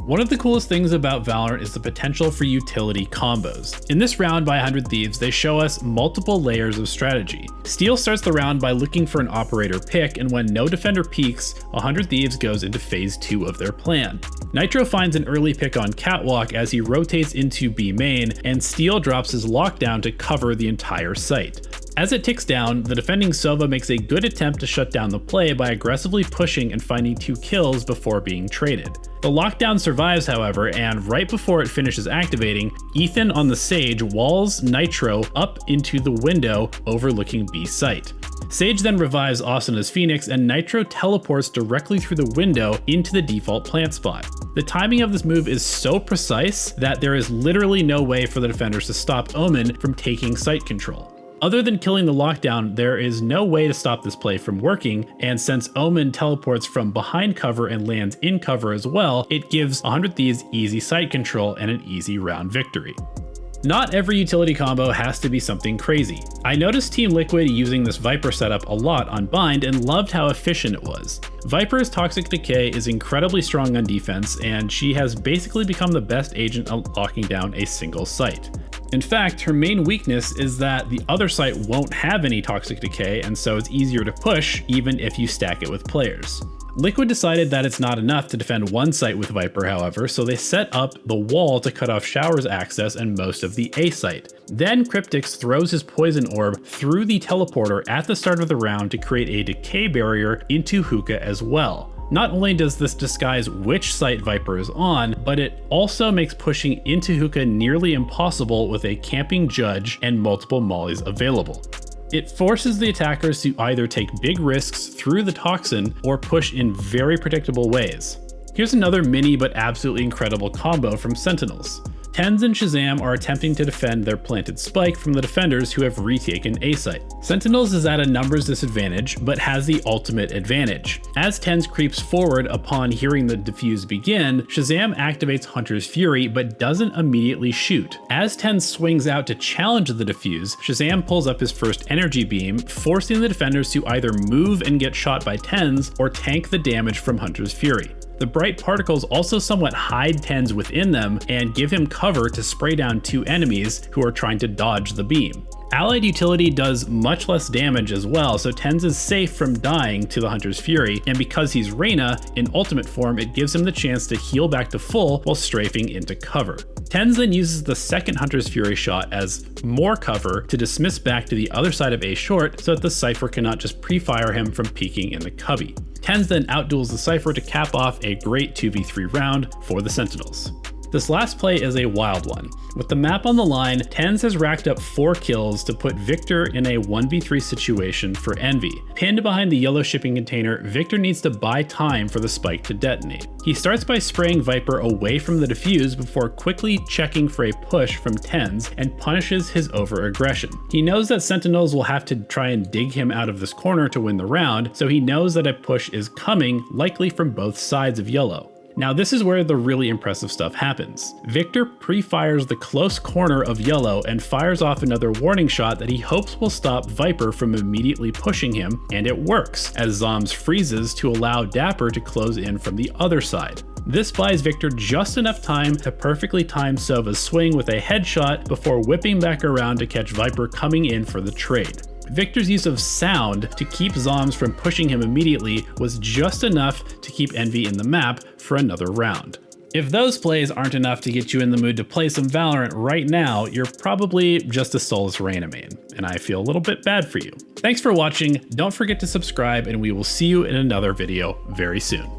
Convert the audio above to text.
One of the coolest things about Valorant is the potential for utility combos. In this round by 100 Thieves, they show us multiple layers of strategy. Steel starts the round by looking for an operator pick, and when no defender peeks, 100 Thieves goes into phase 2 of their plan. Nitro finds an early pick on Catwalk as he rotates into B main, and Steel drops his lockdown to cover the entire site. As it ticks down, the defending Sova makes a good attempt to shut down the play by aggressively pushing and finding 2 kills before being traded. The lockdown survives, however, and right before it finishes activating, Ethan on the Sage walls Nitro up into the window overlooking B site. Sage then revives Asana's Phoenix, and Nitro teleports directly through the window into the default plant spot. The timing of this move is so precise that there is literally no way for the defenders to stop Omen from taking site control. Other than killing the lockdown, there is no way to stop this play from working, and since Omen teleports from behind cover and lands in cover as well, it gives 100 Thieves easy site control and an easy round victory. Not every utility combo has to be something crazy. I noticed Team Liquid using this Viper setup a lot on Bind and loved how efficient it was. Viper's Toxic Decay is incredibly strong on defense, and she has basically become the best agent at locking down a single site. In fact, her main weakness is that the other site won't have any Toxic Decay, and so it's easier to push even if you stack it with players. Liquid decided that it's not enough to defend one site with Viper, however, so they set up the wall to cut off Shower's access and most of the A site. Then Cryptix throws his poison orb through the teleporter at the start of the round to create a decay barrier into Hookah as well. Not only does this disguise which site Viper is on, but it also makes pushing into Hookah nearly impossible with a camping judge and multiple mollies available. It forces the attackers to either take big risks through the toxin or push in very predictable ways. Here's another mini but absolutely incredible combo from Sentinels. Tens and Shazam are attempting to defend their planted spike from the defenders who have retaken A site. Sentinels is at a numbers disadvantage, but has the ultimate advantage. As Tens creeps forward upon hearing the defuse begin, Shazam activates Hunter's Fury, but doesn't immediately shoot. As Tens swings out to challenge the defuse, Shazam pulls up his first energy beam, forcing the defenders to either move and get shot by Tens, or tank the damage from Hunter's Fury. The bright particles also somewhat hide Tens within them and give him cover to spray down 2 enemies who are trying to dodge the beam. Allied utility does much less damage as well, so Tens is safe from dying to the Hunter's Fury, and because he's Reyna, in ultimate form it gives him the chance to heal back to full while strafing into cover. Tens then uses the second Hunter's Fury shot as more cover to dismiss back to the other side of A short so that the Cypher cannot just pre-fire him from peeking in the cubby. Tens then outduels the Cypher to cap off a great 2v3 round for the Sentinels. This last play is a wild one. With the map on the line, Tens has racked up 4 kills to put Victor in a 1v3 situation for Envy. Pinned behind the yellow shipping container, Victor needs to buy time for the spike to detonate. He starts by spraying Viper away from the defuse before quickly checking for a push from Tens and punishes his over-aggression. He knows that Sentinels will have to try and dig him out of this corner to win the round, so he knows that a push is coming, likely from both sides of yellow. Now this is where the really impressive stuff happens. Victor pre-fires the close corner of yellow and fires off another warning shot that he hopes will stop Viper from immediately pushing him, and it works, as Zombs freezes to allow Dapper to close in from the other side. This buys Victor just enough time to perfectly time Sova's swing with a headshot before whipping back around to catch Viper coming in for the trade. Victor's use of sound to keep Zombs from pushing him immediately was just enough to keep Envy in the map for another round. If those plays aren't enough to get you in the mood to play some Valorant right now, you're probably just a soulless Reyna main, and I feel a little bit bad for you. Thanks for watching, don't forget to subscribe, and we will see you in another video very soon.